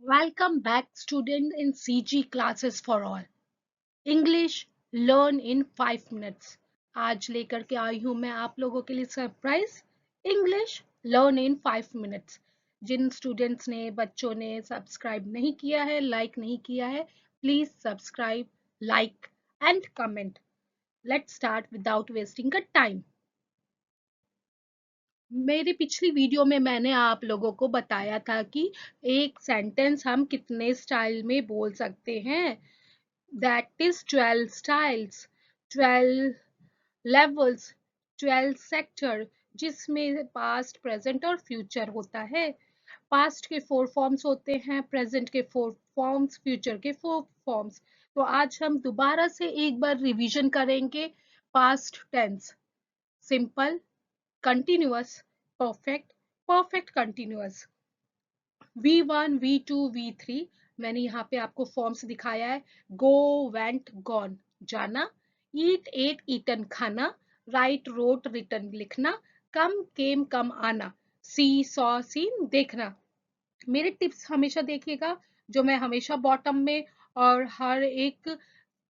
Welcome back student in CG classes for all. English learn in 5 minutes. आज लेकर के आई हूं मैं आप लोगों के लिए surprise English learn in 5 minutes. जिन स्टूडेंट्स ने बच्चों ने सब्सक्राइब नहीं किया है, लाइक नहीं किया है, please subscribe, like and comment. Let's start without wasting का टाइम। मेरी पिछली वीडियो में मैंने आप लोगों को बताया था कि एक सेंटेंस हम कितने स्टाइल में बोल सकते हैं। That is 12 styles, 12 levels, 12 sector, जिसमें पास्ट, प्रेजेंट और फ्यूचर होता है। पास्ट के 4 फॉर्म्स होते हैं, प्रेजेंट के 4 फॉर्म्स, फ्यूचर के 4 फॉर्म्स। तो आज हम दोबारा से एक बार रिवीजन करेंगे। Past tense, simple, continuous, perfect, perfect continuous, V1, V2, V3। मैंने यहाँ पे आपको फॉर्म्स दिखाया है। go, went, gone जाना, eat, ate, eaten खाना, write, wrote, written लिखना, come, came, come आना, see, saw, seen देखना। मेरे टिप्स हमेशा देखिएगा जो मैं हमेशा बॉटम में और हर एक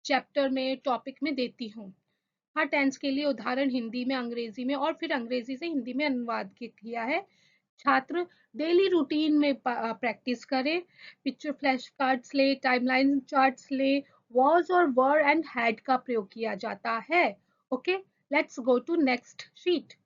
चैप्टर में, टॉपिक में देती हूँ। हर टेंस के लिए उदाहरण हिंदी में, अंग्रेजी में और फिर अंग्रेजी से हिंदी में अनुवाद किया है। छात्र डेली रूटीन में प्रैक्टिस करें। पिक्चर फ्लैश कार्ड्स ले, टाइमलाइन चार्ट्स ले, वॉज और वर एंड हैड का प्रयोग किया जाता है। Okay, let's go to next sheet.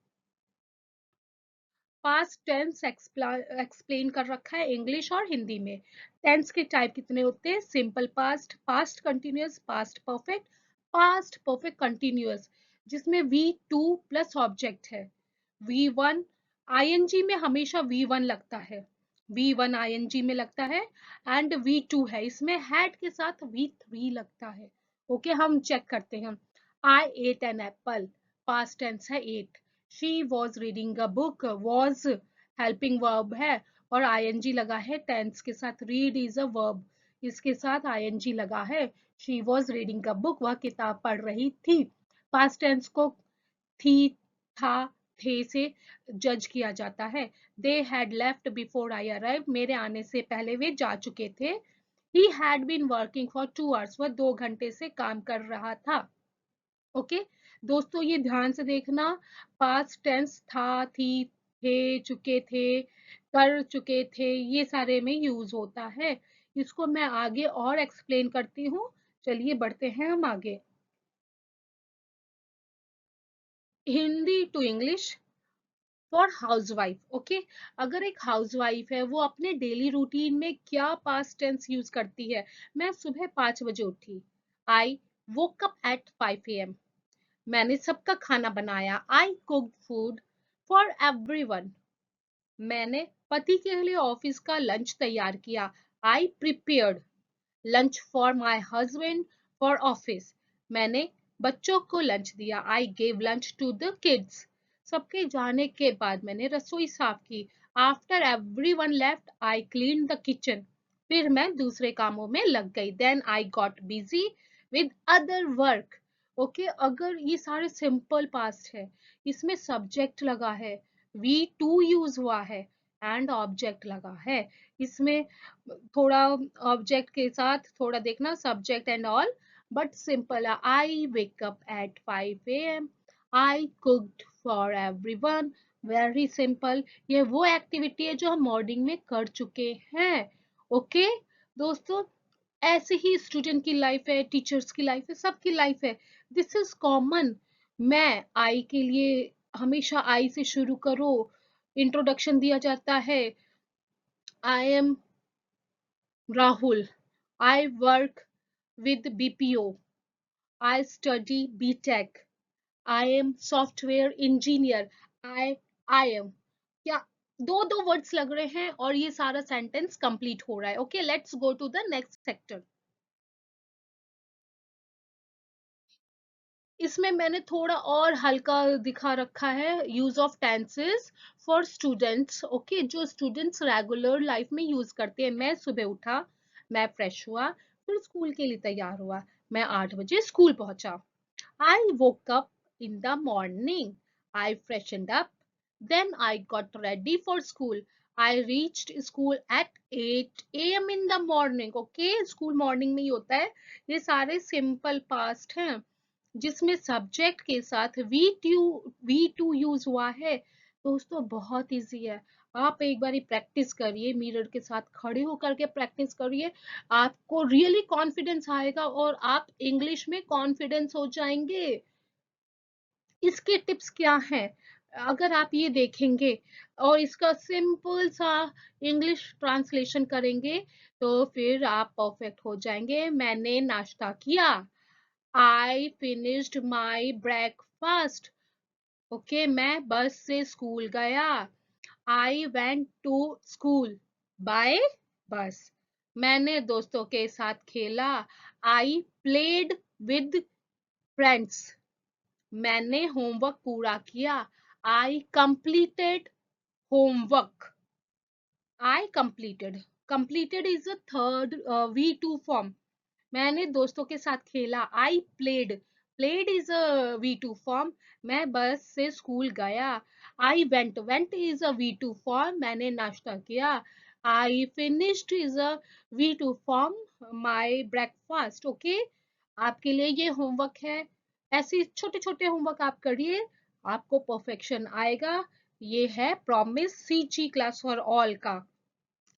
Past tense explain कर रखा है इंग्लिश और हिंदी में। टेंस के टाइप कितने होते हैं? Simple past, past continuous, past perfect, past perfect continuous, जिसमें V2 प्लस ऑब्जेक्ट है। V1 आईएनजी में हमेशा V1 लगता है, V1 आईएनजी में लगता है, एंड V2 है इसमें हैड के साथ V3 लगता है। ओके, हम चेक करते हैं। I ate an apple, past tense है ate। She was reading a book, was helping verb है और आईएनजी लगा है टेंस के साथ। रीड इज अ वर्ब, इसके साथ आईएनजी लगा है। She was reading a book, वह किताब पढ़ रही थी। पास्ट टेंस को थी, था, थे से जज किया जाता है। They had left before I arrive, मेरे आने से पहले वे जा चुके थे। He had been working for 2 hours, वह 2 घंटे से काम कर रहा था। ओके दोस्तों, ये ध्यान से देखना। पास्ट टेंस था, थी, थे, चुके थे, कर चुके थे, ये सारे में यूज होता है। इसको मैं आगे और एक्सप्लेन करती हूँ। चलिए बढ़ते हैं हम आगे। Hindi to English for housewife. Okay, अगर एक हाउसवाइफ है वो अपने डेली रूटीन में क्या पास्ट टेंस यूज करती है? मैं सुबह 5 बजे उठी, I woke up at 5 AM। मैंने सबका खाना बनाया, I cooked food for everyone. मैंने पति के लिए ऑफिस का लंच तैयार किया, I prepared lunch for my husband for office. मैंने बच्चों को लंच दिया, I gave lunch to the kids. सबके जाने के बाद मैंने रसोई साफ की, after everyone left I clean the kitchen. फिर मैं दूसरे कामों में लग गई, then I got busy with other work. Okay, अगर ये सारे सिंपल पास्ट है, इसमें सब्जेक्ट लगा है, V2 यूज हुआ है एंड ऑब्जेक्ट लगा है। इसमें थोड़ा ऑब्जेक्ट के साथ थोड़ा देखना, subject and all, but simple है। I wake up at 5 AM, I cooked for everyone, very simple. ये वो एक्टिविटी है जो हम मॉर्निंग में कर चुके हैं। ओके दोस्तों, ऐसे ही स्टूडेंट की लाइफ है, टीचर्स की लाइफ है, सबकी लाइफ है। This is common. मैं आई के लिए हमेशा आई से शुरू करो, इंट्रोडक्शन दिया जाता है। I am Rahul. I work with BPO. I study BTech. I am software engineer. I am. क्या दो दो वर्ड्स लग रहे हैं और ये सारा सेंटेंस कंप्लीट हो रहा है। Okay, let's go to the next sector. इसमें मैंने थोड़ा और हल्का दिखा रखा है, use of tenses for students. Okay, जो स्टूडेंट्स रेगुलर लाइफ में यूज करते हैं। मैं सुबह उठा, मैं फ्रेश हुआ, फिर स्कूल के लिए तैयार हुआ, मैं 8 बजे स्कूल पहुंचा। I woke up in the morning, I freshened up, then I got ready for school, I reached school at 8 AM in the morning. Okay, school morning में ही होता है। ये सारे सिंपल पास्ट हैं जिसमें सब्जेक्ट के साथ वी टू यूज हुआ है। दोस्तों बहुत इजी है, आप एक बारी प्रैक्टिस करिए, मिरर के साथ खड़े होकर के प्रैक्टिस करिए, आपको रियली कॉन्फिडेंस आएगा और आप इंग्लिश में कॉन्फिडेंस हो जाएंगे। इसके टिप्स क्या हैं, अगर आप ये देखेंगे और इसका सिंपल सा इंग्लिश ट्रांसलेशन करेंगे तो फिर आप परफेक्ट हो जाएंगे। मैंने नाश्ता किया, I finished my breakfast. Okay, मैं बस से स्कूल गया, I went to school by bus. मैंने दोस्तों के साथ खेला, आई प्लेड विद फ्रेंड्स। मैंने होमवर्क पूरा किया, I completed homework. I completed, completed is a third V2 form. मैंने दोस्तों के साथ खेला, I played, played is a V2 form. मैं बस से स्कूल गया, I went, went is a V2 form. मैंने नाश्ता किया, I finished is a V2 form my breakfast. Okay, आपके लिए ये होमवर्क है, ऐसे छोटे छोटे होमवर्क आप करिए, आपको परफेक्शन आएगा। ये है promise CG class for all का।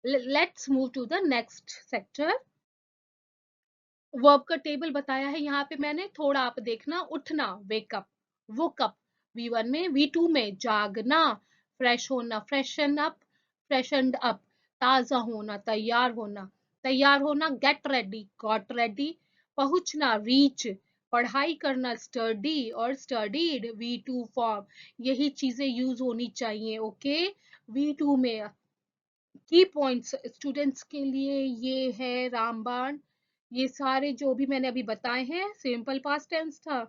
Let's move to the next sector. Verb का टेबल बताया है यहाँ पे मैंने, थोड़ा आप देखना। उठना, वेकअप, वोकअप। V1 में, V2 में जागना, फ्रेश होना, फ्रेशन अप, फ्रेशनड अप, ताजा होना, तैयार होना, गेट रेडी, गॉट रेडी, पहुंचना, रीच, पढ़ाई करना, स्टडी और स्टडीड, V2 फॉर्म। यही चीजें यूज होनी चाहिए। ओके, V2 में की पॉइंट्स स्टूडेंट्स के लिए ये है रामबाण। ये सारे जो भी मैंने अभी बताए हैं सिंपल पास्ट टेंस था।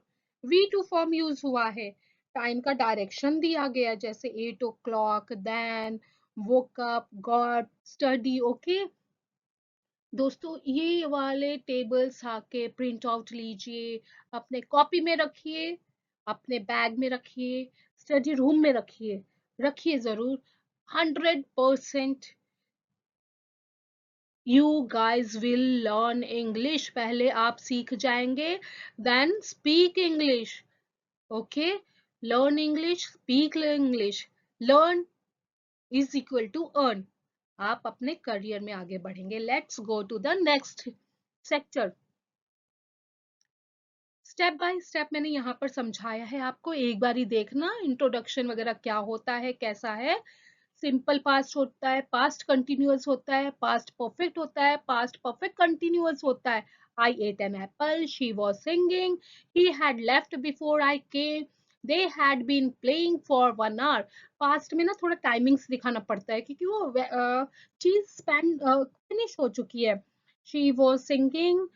V2 फॉर्म यूज हुआ है, टाइम का डायरेक्शन दिया गया, जैसे 8 o'clock, then, woke up, got, study. Okay दोस्तों, ये वाले टेबल्स आके प्रिंट आउट लीजिए, अपने कॉपी में रखिए, अपने बैग में रखिए, स्टडी रूम में रखिए, रखिए जरूर। 100% you guys will learn English. पहले आप सीख जाएंगे, then speak English. Okay, learn English, speak English. Learn is equal to earn. आप अपने करियर में आगे बढ़ेंगे। Let's go to the next sector. Step by step मैंने यहाँ पर समझाया है आपको, एक बार ही देखना इंट्रोडक्शन वगैरह क्या होता है, कैसा है। सिंपल पास्ट होता है, पास्ट कंटिन्यूअस होता है, पास्ट परफेक्ट होता है, पास्ट परफेक्ट कंटिन्यूअस होता है। I ate an apple, she was singing, he had left before I came, they had been playing for 1 hour। Past में ना थोड़ा टाइमिंग्स दिखाना पड़ता है क्योंकि वो चीज स्पेंड फिनिश हो चुकी है। She was singing,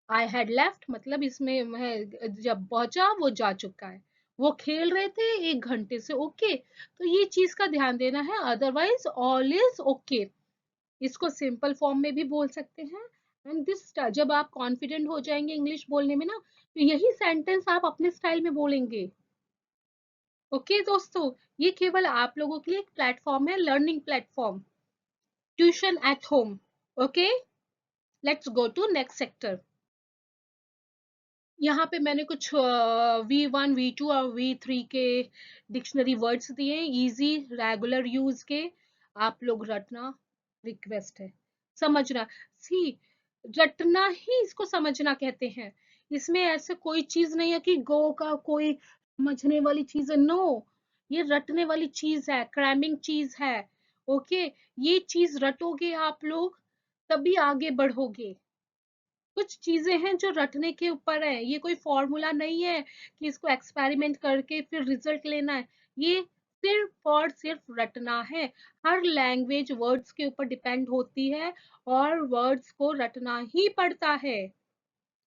I had left, मतलब इसमें मैं जब पहुंचा वो जा चुका है। वो खेल रहे थे 1 घंटे से। ओके, तो ये चीज का ध्यान देना है, अदरवाइज ऑल इज ओके। इसको सिंपल फॉर्म में भी बोल सकते हैं। एंड दिस, जब आप कॉन्फिडेंट हो जाएंगे इंग्लिश बोलने में ना, तो यही सेंटेंस आप अपने स्टाइल में बोलेंगे। ओके दोस्तों, ये केवल आप लोगों के लिए एक प्लेटफॉर्म है, learning platform, tuition at home. Okay, let's go to next sector. यहाँ पे मैंने कुछ V1, V2 और V3 के डिक्शनरी वर्ड्स दिए, इजी रेगुलर यूज के। आप लोग रटना रिक्वेस्ट है, समझना। सी, रटना ही इसको समझना कहते हैं। इसमें ऐसे कोई चीज नहीं है कि गो का कोई समझने वाली चीज है, नो। ये रटने वाली चीज है, क्रैमिंग चीज है। ओके, ये चीज रटोगे आप लोग तभी आगे बढ़ोगे। कुछ चीजें हैं जो रटने के ऊपर है, ये कोई फॉर्मूला नहीं है कि इसको एक्सपेरिमेंट करके फिर रिजल्ट लेना है। ये सिर्फ और सिर्फ रटना है। हर लैंग्वेज वर्ड्स के ऊपर डिपेंड होती है और वर्ड्स को रटना ही पड़ता है।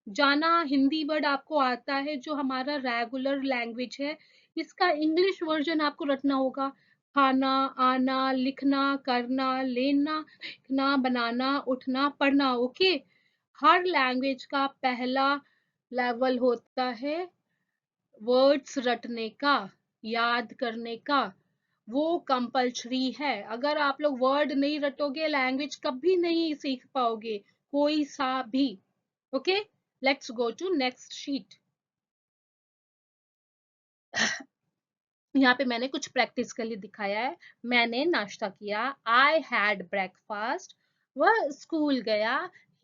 जाना हिंदी वर्ड आपको आता है जो हमारा रेगुलर लैंग्वेज है, इसका इंग्लिश वर्जन आपको रटना होगा। खाना, आना, लिखना, करना, लेना, लिखना, बनाना, उठना, पढ़ना। ओके, हर लैंग्वेज का पहला लेवल होता है वर्ड्स रटने का, याद करने का। वो कंपल्सरी है। अगर आप लोग वर्ड नहीं रटोगे, लैंग्वेज कभी नहीं सीख पाओगे, कोई सा भी। Okay, let's go to next sheet. यहाँ पे मैंने कुछ प्रैक्टिस के लिए दिखाया है। मैंने नाश्ता किया, आई हैड ब्रेकफास्ट। वह स्कूल गया,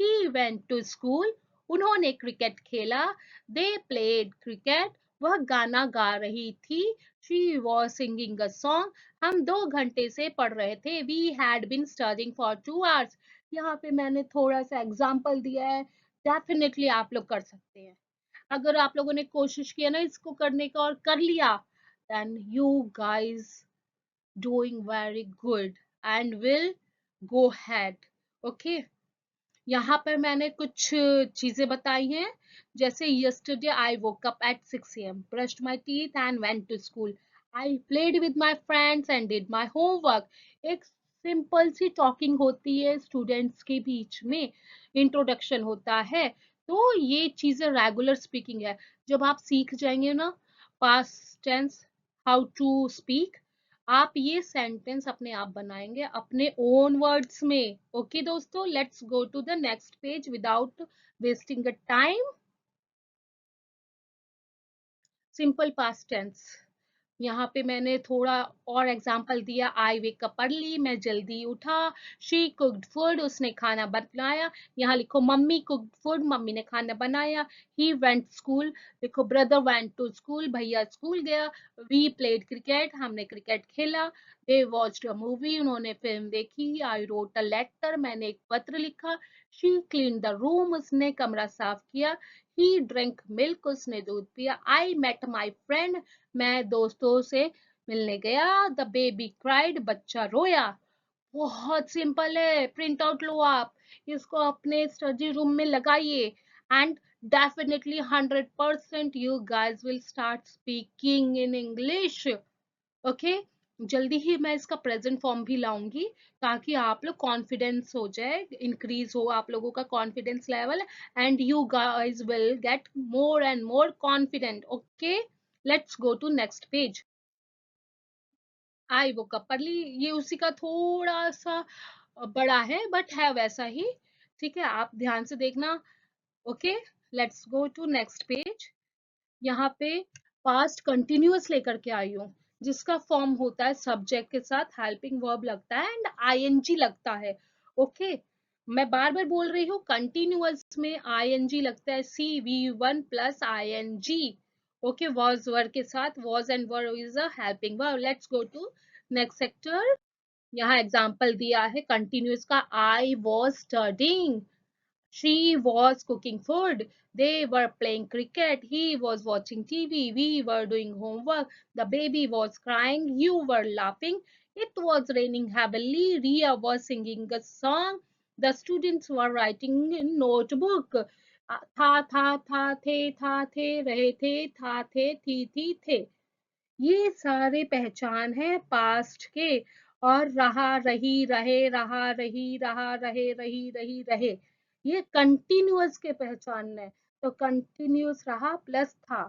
ही वेंट टू स्कूल। उन्होंने क्रिकेट खेला, दे प्लेड क्रिकेट। वह गाना गा रही थी, she was singing a song. हम 2 घंटे से पढ़ रहे थे, we had been studying for 2 hours. यहाँ पे मैंने थोड़ा सा एग्जाम्पल दिया है, डेफिनेटली आप लोग कर सकते हैं। अगर आप लोगों ने कोशिश किया ना इसको करने का और कर लिया, then you guys doing very good and will go ahead. Okay, यहाँ पर मैंने कुछ चीजें बताई हैं, जैसे yesterday I woke up at 6 a.m. brushed my teeth and went to school. I played with my friends and did my homework. एक simple see talking होती है स्टूडेंट्स के बीच में, इंट्रोडक्शन होता है। तो ये चीजें रेगुलर स्पीकिंग है। जब आप सीख जाएंगे ना past tense, how to speak, आप ये सेंटेंस अपने आप बनाएंगे अपने ओन वर्ड्स में। ओके दोस्तों, let's go to the next page without wasting the time. Simple past tense, यहाँ पे मैंने थोड़ा और एग्जाम्पल दिया। आई वेक अप अर्ली, मैं जल्दी उठा। शी कुक्ड फूड, उसने खाना बनाया। यहाँ लिखो मम्मी कुक्ड फूड, मम्मी ने खाना बनाया। ही वेंट स्कूल, लिखो ब्रदर वेंट टू स्कूल, भैया स्कूल गया। वी प्लेड क्रिकेट, हमने क्रिकेट खेला। दे वॉच्ड अ मूवी, उन्होंने फिल्म देखी। आई रोट अ लेटर, मैंने एक पत्र लिखा। शी क्लीन द रूम, उसने कमरा साफ किया। ही ड्रिंक मिल्क, उसने दूध पिया। आई मेट माई फ्रेंड, मैं दोस्तों से मिलने गया। द बेबी क्राइड, बच्चा रोया। बहुत सिंपल है, प्रिंट आउट लो आप, इसको अपने स्टडी रूम में लगाइए and definitely 100% you guys will start speaking in English. Okay, जल्दी ही मैं इसका प्रेजेंट फॉर्म भी लाऊंगी ताकि आप लोग कॉन्फिडेंस हो जाए, इंक्रीज हो आप लोगों का confidence level, and you guys will get more and more confident. Okay, let's go to next page. I वो कपरली, ये उसी का थोड़ा सा बड़ा है बट है वैसा ही। ठीक है, आप ध्यान से देखना। Okay, let's go to next page. यहाँ पे पास्ट कंटिन्यूअस लेकर के आई हूँ, जिसका फॉर्म होता है सब्जेक्ट के साथ हेल्पिंग वर्ब लगता है एंड आईएनजी लगता है। ओके, मैं बार बार बोल रही हूँ, कंटिन्यूअस में आईएनजी लगता है, CV1 plus ING. Okay, was verb के साथ, was and verb is a helping verb. Let's go to next sector. यहाँ एग्जाम्पल दिया है कंटिन्यूअस का, I was studying, she was cooking food, they were playing cricket, he was watching TV, we were doing homework, the baby was crying, you were laughing, it was raining heavily, Ria was singing a song, the students were writing in notebook. था थे रहे थे, था थे थी थे। ये सारे पहचान है पास्ट के। और रहा रही रहे, रहा रही रहा रहे रही रही रहे, ये कंटिन्यूअस के पहचान है। तो कंटिन्यूअस रहा प्लस था,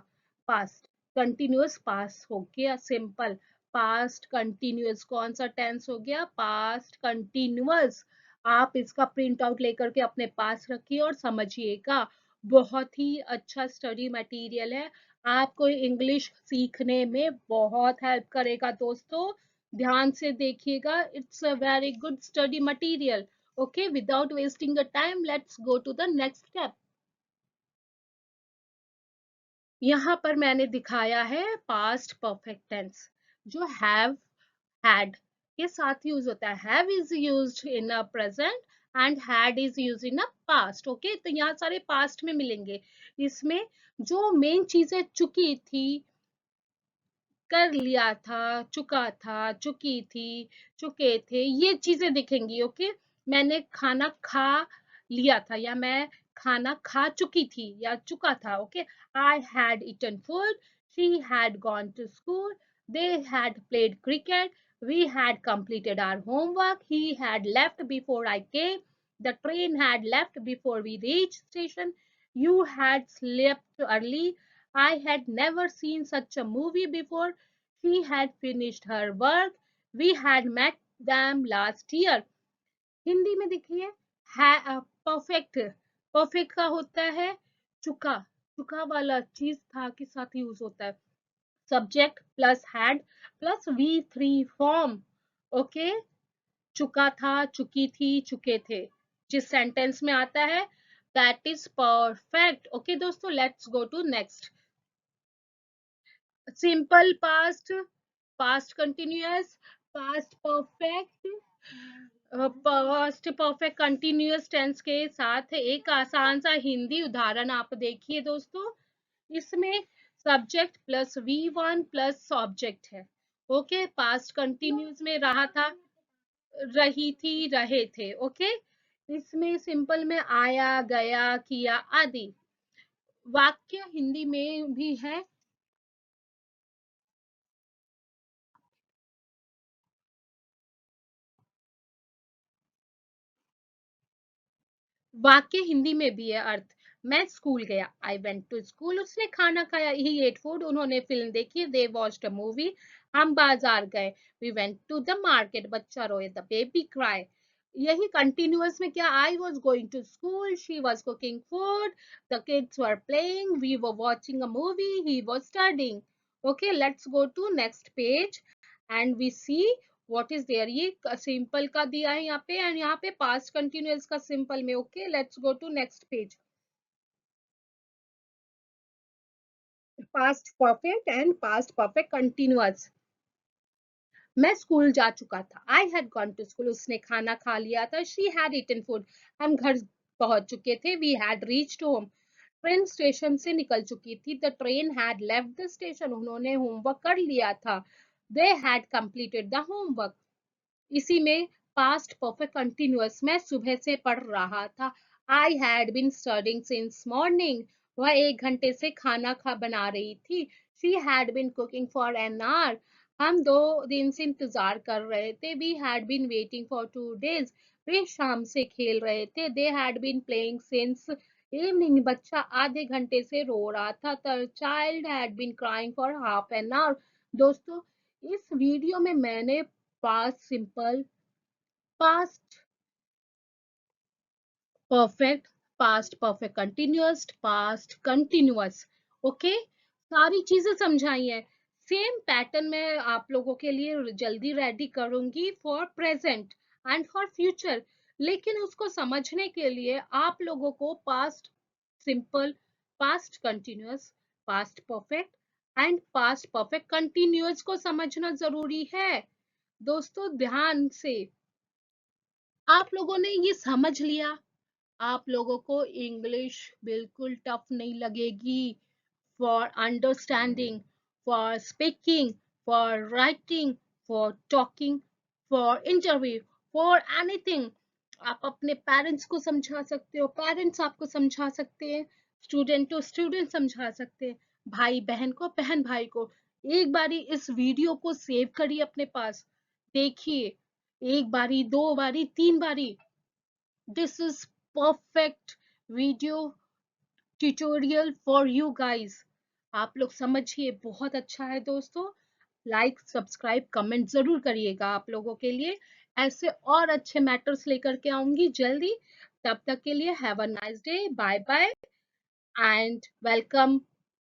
पास्ट कंटिन्यूअस पास हो गया, सिंपल पास्ट कंटिन्यूअस। कौन सा टेंस हो गया? Past continuous. आप इसका प्रिंट आउट लेकर के अपने पास रखिए और समझिएगा, बहुत ही अच्छा स्टडी मटेरियल है, आपको इंग्लिश सीखने में बहुत हेल्प करेगा दोस्तों। ध्यान से देखिएगा, it's a very good study material. Okay, without wasting the time, let's go to the next step. यहाँ पर मैंने दिखाया है पास्ट परफेक्ट टेंस, जो हैव, हैड के साथ यूज होता है। Have is used in a present and had is used in a past. Okay, तो यहाँ सारे पास्ट में मिलेंगे। इसमें जो मेन चीजें चुकी थी, कर लिया था, चुका था, चुकी थी, चुके थे, ये चीजें दिखेंगी। ओके, मैंने खाना खा लिया था, या मैं खाना खा चुकी थी या चुका था। Okay, I had eaten food, she had gone to school, they had played cricket, we had completed our homework, he had left before I came, the train had left before we reached station, you had slept early, I had never seen such a movie before, She had finished her work. We had met them last year. Hindi में देखिए, perfect, perfect का होता है चुका, चुका वाला चीज था के साथ यूज होता है। Subject plus had plus we three form. Okay, चुका था, चुकी थी, चुके थे, जिस सेंटेंस में आता है दैट इज परफेक्ट। ओके दोस्तों, let's go to next. Simple past, past continuous, past perfect, past perfect continuous tense के साथ एक आसान सा हिंदी उदाहरण आप देखिए दोस्तों। इसमें subject plus V one plus object है। ओके, पास्ट कंटिन्यूअस में रहा था, रही थी, रहे थे। ओके, इसमें सिंपल में आया, गया, किया आदि। वाक्य हिंदी में भी है। वाक्य हिंदी में भी है अर्थ। मैं स्कूल गया, आई वेंट टू स्कूल। उसने खाना खाया, ही एट फूड। उन्होंने फिल्म देखी, दे वॉच्ड अ मूवी। हम बाजार गए, we went to the market. बच्चा रोए, द बेबी क्राई। यही कंटिन्यूअस में क्या, I was going to school, she was cooking food, the kids were playing, we were watching a movie, he was studying. Okay, let's go to next page and we see what is there. ये simple का दिया है यहाँ पे, and यहाँ पे past continuous का simple में। Okay, let's go to next page. Past perfect and past perfect continuous. मैं स्कूल जा चुका था, I had gone to school. उसने खाना खा लिया था, शी हैड ईटन फूड। हम घर पहुंच चुके थे, we had reached home. Train station से निकल चुकी थी, the train had left the station. उन्होंने होमवर्क कर लिया था, they had completed the homework. इसी में पास्ट परफेक्ट कंटिन्यूअस, मैं सुबह से पढ़ रहा था, I had been studying since morning. वह 1 घंटे से खाना बना रही थी, she had been cooking for an hour. हम 2 दिन से इंतजार कर रहे थे, we had been waiting for 2 days। वे शाम से खेल रहे थे, they had been playing since evening. बच्चा आधे घंटे से रो रहा था, the child had been crying for half an hour. दोस्तों, इस वीडियो में मैंने past simple, past perfect, past perfect continuous, past continuous, okay, सारी चीजें समझाई है। सेम पैटर्न में आप लोगों के लिए जल्दी रेडी करूंगी for present and for future. लेकिन उसको समझने के लिए आप लोगों को past simple, past continuous, past perfect and past perfect continuous को समझना जरूरी है। दोस्तों ध्यान से, आप लोगों ने ये समझ लिया, आप लोगों को इंग्लिश बिल्कुल टफ नहीं लगेगी for understanding, for speaking, for writing, for talking, for interview, for anything. आप अपने पेरेंट्स को समझा सकते हो, पेरेंट्स आपको समझा सकते हैं, स्टूडेंट टू स्टूडेंट समझा सकते हैं, भाई बहन को, बहन भाई को। एक बारी इस वीडियो को सेव करिए अपने पास, देखिए, एक बारी, 2 बारी, 3 बारी। This is perfect video tutorial for you guys। आप लोग समझिए, बहुत अच्छा है दोस्तों। लाइक, सब्सक्राइब, कमेंट जरूर करिएगा। आप लोगों के लिए ऐसे और अच्छे मैटर्स लेकर के आऊंगी जल्दी। तब तक के लिए have a nice day, bye bye and welcome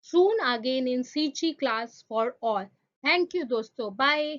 soon again in CG class for all। Thank you दोस्तों, बाय।